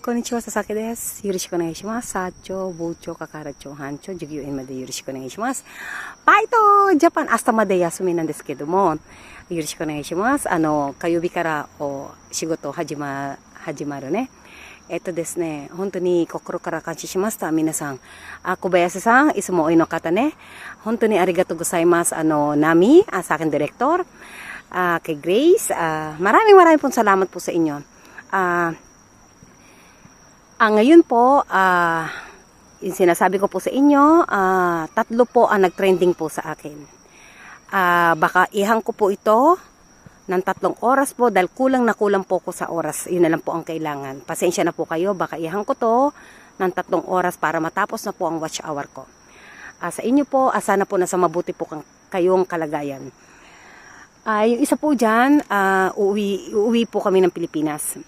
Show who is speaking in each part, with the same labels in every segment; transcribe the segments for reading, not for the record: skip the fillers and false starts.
Speaker 1: こんにちは、佐々木です。よろしくお願いします。サッチョ、ボーチョ、カカラチョ、ハンチョ、授業員までよろしくお願いします。バイトジャパン、明日まで休みなんですけども、よろしくお願いします。火曜日から仕事始まるね。ですね、本当に心から感謝しました。皆さん。小林さん、いつもおいの方ね。本当にありがとうございます。Nami, sa akin director, kay Grace, maraming pong salamat po sa inyo. Ngayon po, yung sinasabi ko po sa inyo, 3 po ang nag-trending po sa akin. Baka ihang ko po ito ng 3 oras po dahil kulang po ko sa oras. Yun na lang po ang kailangan. Pasensya na po kayo, baka ihang ko to ng 3 oras para matapos na po ang watch hour ko. Sa inyo po, sana po nasa mabuti po kayong kalagayan. Yung isa po dyan, uuwi po kami ng Pilipinas.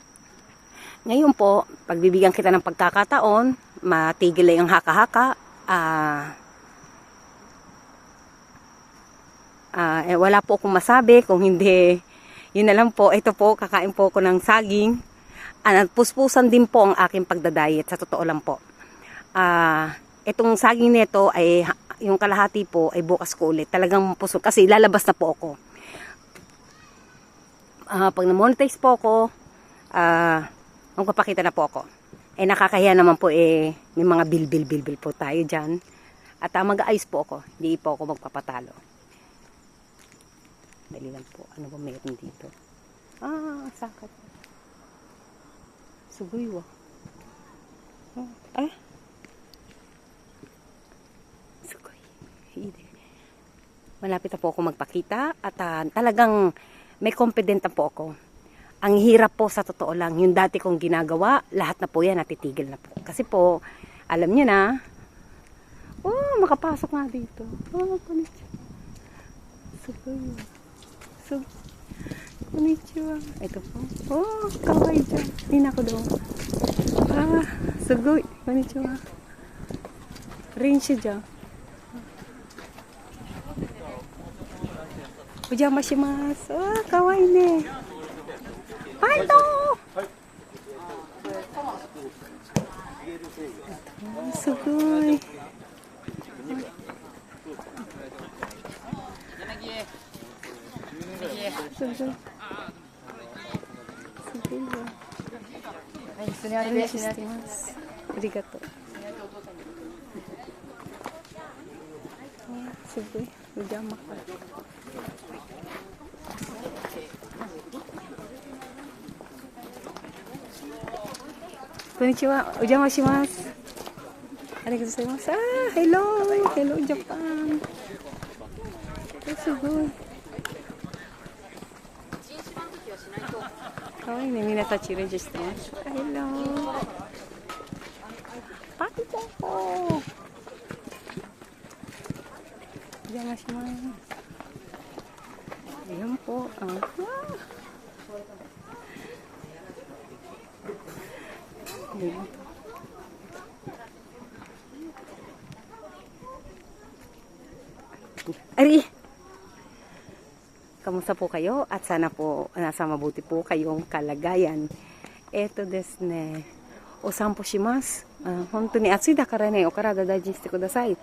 Speaker 1: Ngayon po, pagbibigyan kita ng pagkakataon, matigil lang ang haka-haka, wala po akong masabi, kung hindi, yun na lang po, ito po, kakain po ako ng saging, puspusan din po ang aking pagdadayet, sa totoo lang po. Itong saging nito, ay, yung kalahati po, ay bukas ko ulit, talagang puso, kasi lalabas na po ako. Pag na-monetize po ako, magpapakita na po ako. Nakakahiya naman po may mga bil po tayo dyan. At mag-aayos po ako. Hindi po ako magpapatalo. Dali lang po. Ano ba meron dito? Sakat. Sugoy wa. Sugoy. Malapit na po ako magpakita. At talagang may confident na po ako. Ang hirap po sa totoo lang, yung dati kong ginagawa, lahat na po yan, natitigil na po. Kasi po, alam nyo na, makapasok nga dito. Konnichiwa. Ito po. Kawaii dyan. Hindi na ako doon. Sugoy. Konnichiwa. Rinshi dyan. Ujamashimashou. Kawaii ne. Baito! Sugoi. Arigatou. Sugoi. Ujamashimashou. Konnichiwa, ujamashimashou. Arigatou gozaimasu. Hello, Japan. Sugoi. Kawaii ne, mina tachi renju shite masu. Hello. Baito. Ujamashimashou. Ayan po. Ari! Kamusta po kayo? At sana po nasa mabuti po kayong kalagayan. Eto desu ne. Osanpo shimasu. Hontou ni atsui dakara ne, o karada daiji shite kudasai.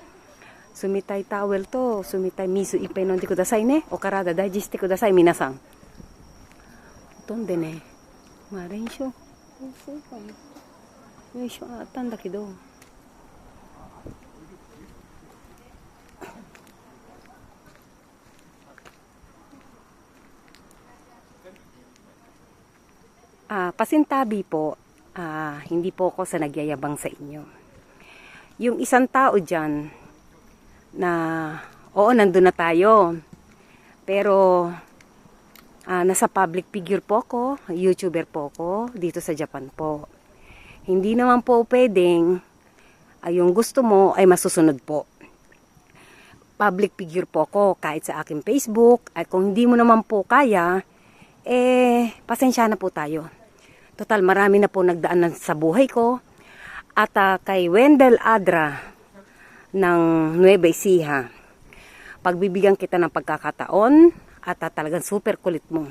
Speaker 1: Sumitai towel to sumitai misu ippai nonde kudasai ne. O karada daiji shite kudasai, minasan. Hotonde ne. Renshu. よいしょ、あったんだけど。Pasintabi po, hindi po ako sa nagyayabang sa inyo. Yung isang tao dyan na, nandun na tayo. Pero, nasa public figure po ako, YouTuber po ako, dito sa Japan po. Hindi naman po pwedeng yung gusto mo ay masusunod po. Public figure po ako kahit sa aking Facebook. At kung hindi mo naman po kaya, pasensya na po tayo. Total, marami na po nagdaan sa buhay ko. At kay Wendell Adra ng Nueva Ecija, pagbibigyan kita ng pagkakataon at talagang super kulit mo.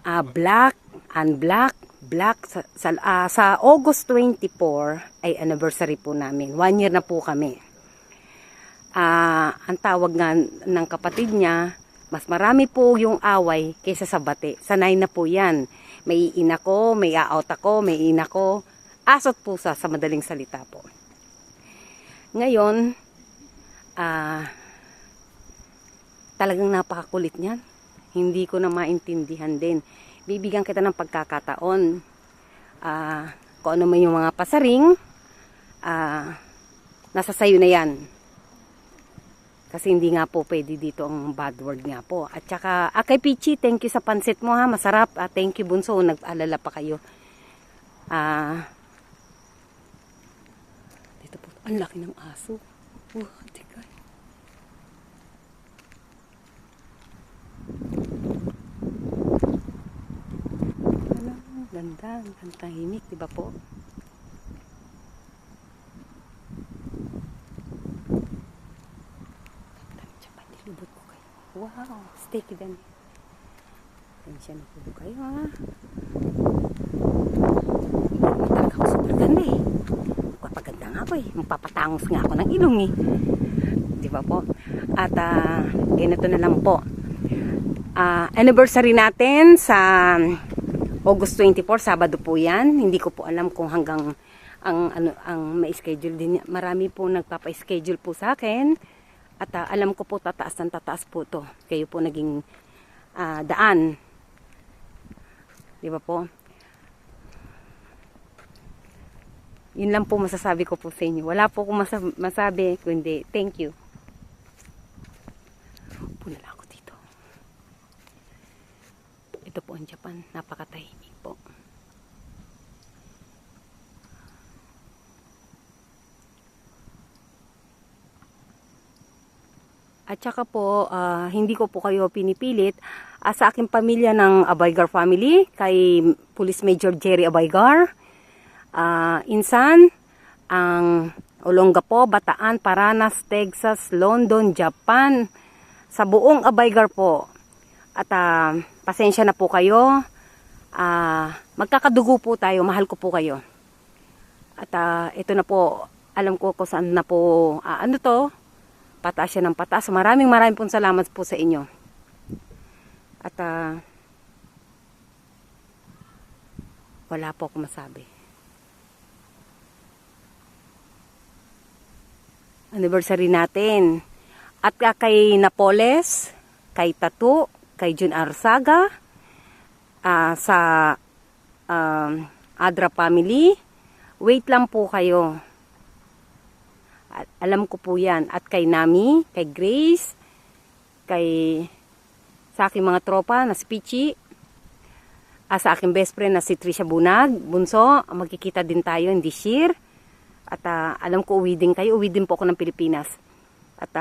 Speaker 1: Black, unblack, Black sa August 24 ay anniversary po namin. 1 year na po kami. Ang tawag nga ng kapatid niya, mas marami po yung away kaysa sa bati. Sanay na po yan. May ina ko, may out ako, may ina ko. Asot pusa sa madaling salita po. Ngayon, talagang napakakulit niyan. Hindi ko na maintindihan din. Bibigyan kita ng pagkakataon. Kung ano man yung mga pasaring, nasa sayo na yan. Kasi hindi nga po pwede dito ang bad word nga po. At saka, kay Pichi, thank you sa pansit mo ha. Masarap. Thank you Bunso. Nag-alala pa kayo. Dito po. Ang laki ng aso. Tika. Ganda, ang tahimik, di ba po? Lubot ko kayo. Wow, steak din. Tensya na po kayo ha. Talaga ako super ganda eh. Kapaganda nga po eh. Magpapatangos nga ako ng ilong eh. Di ba po? At ganito na lang po. Anniversary natin sa August 24, Sabado po yan. Hindi ko po alam kung hanggang ang may schedule din. Marami po nagpapa-schedule po sa akin. At alam ko po tataas ng tataas po to. Kayo po naging daan. Di ba po? Yun lang po masasabi ko po sa inyo. Wala po akong masabi kundi thank you. Puna lang ako dito. Ito po ang Japan. Napakatahimik po. At saka po, hindi ko po kayo pinipilit. Sa aking pamilya ng Abaygar family, kay Police Major Jerry Abaygar, Insan, ang Olongapo, Bataan, Paranas, Texas, London, Japan, sa buong Abaygar po. At pasensya na po kayo. Magkakadugo po tayo, mahal ko po kayo. At ito na po, alam ko kung saan na po, pataas siya ng pataas. Maraming pong salamat po sa inyo. At wala po akong masabi. Anniversary natin. At kay Napoles, kay Tatu, kay Jun Arsaga, sa Adra family, wait lang po kayo. Alam ko po yan. At kay Nami, kay Grace, sa aking mga tropa na si Pichi, sa aking best friend na si Trisha Bunag, Bunso, magkikita din tayo in this year. At alam ko uwi din kayo. Uwi din po ako ng Pilipinas. At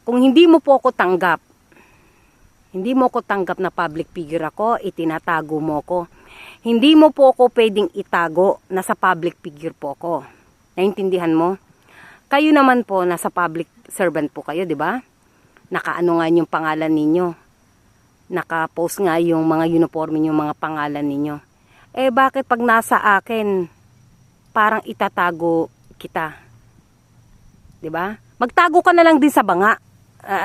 Speaker 1: kung hindi mo po ako tanggap, na public figure ako, itinatago mo ko. Hindi mo po ako pwedeng itago na sa public figure po ako. Naintindihan mo? Kayo naman po, nasa public servant po kayo, di ba? Nakaano nga yung pangalan ninyo. Naka-post nga yung mga uniforme yung mga pangalan ninyo. Bakit pag nasa akin, parang itatago kita? Di ba? Magtago ka na lang din sa banga.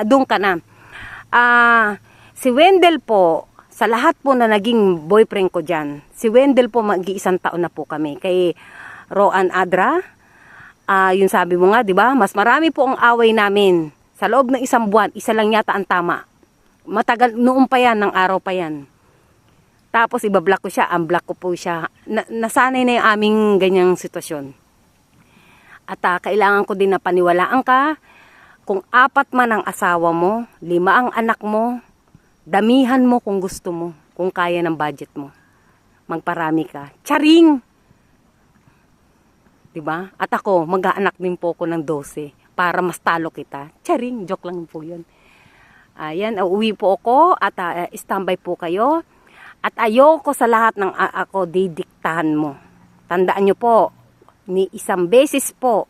Speaker 1: Doon ka na. Si Wendell po, sa lahat po na naging boyfriend ko dyan, si Wendell po mag-iisang taon na po kami. Kay Roan Adra, yung sabi mo nga, di ba? Mas marami po ang away namin. Sa loob ng isang buwan, isa lang yata ang tama. Matagal, noon pa yan, ng araw pa yan. Tapos ibablock ko siya, unblock ko po siya. Nasanay na yung aming ganyang sitwasyon. At kailangan ko din na paniwalaan ka. Kung 4 man ang asawa mo, 5 ang anak mo, damihan mo kung gusto mo, kung kaya ng budget mo. Magparami ka. Charing! Diba? At ako, mag-aanak din po ako ng 12 para mas talo kita. Charing! Joke lang po yun. Ayan, uuwi po ako at standby po kayo. At ayoko sa lahat ng ako didiktahan mo. Tandaan nyo po, ni isang beses po,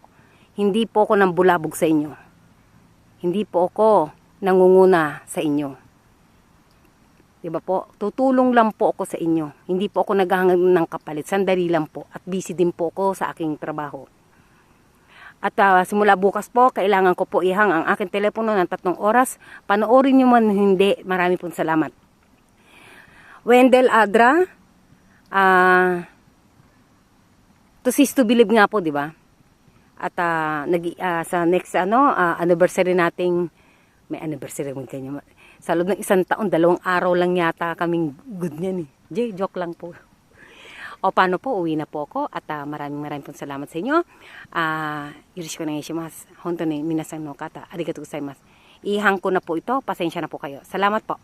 Speaker 1: hindi po ako nang bulabog sa inyo. Hindi po ako nangunguna sa inyo. 'Di ba po? Tutulong lang po ako sa inyo. Hindi po ako naghahangad ng kapalit. Sandali lang po. At busy din po ako sa aking trabaho. At simula bukas po, kailangan ko po ihang ang aking telepono ng 3 oras. Panoorin nyo man hindi. Marami pong salamat. Wendell Adra. To cease to believe nga po, di ba? At sa next anniversary nating, may anniversary mo ganyan. Sa loob ng 1 taon, 2 araw lang yata kaming good niyan eh. Joke lang po. O paano po, uwi na po ako at maraming pong salamat sa inyo. Yoroshiku onegaishimasu. Hontou ni minasan no kata, arigatou gozaimasu. Ihang ko na po ito, pasensya na po kayo. Salamat po.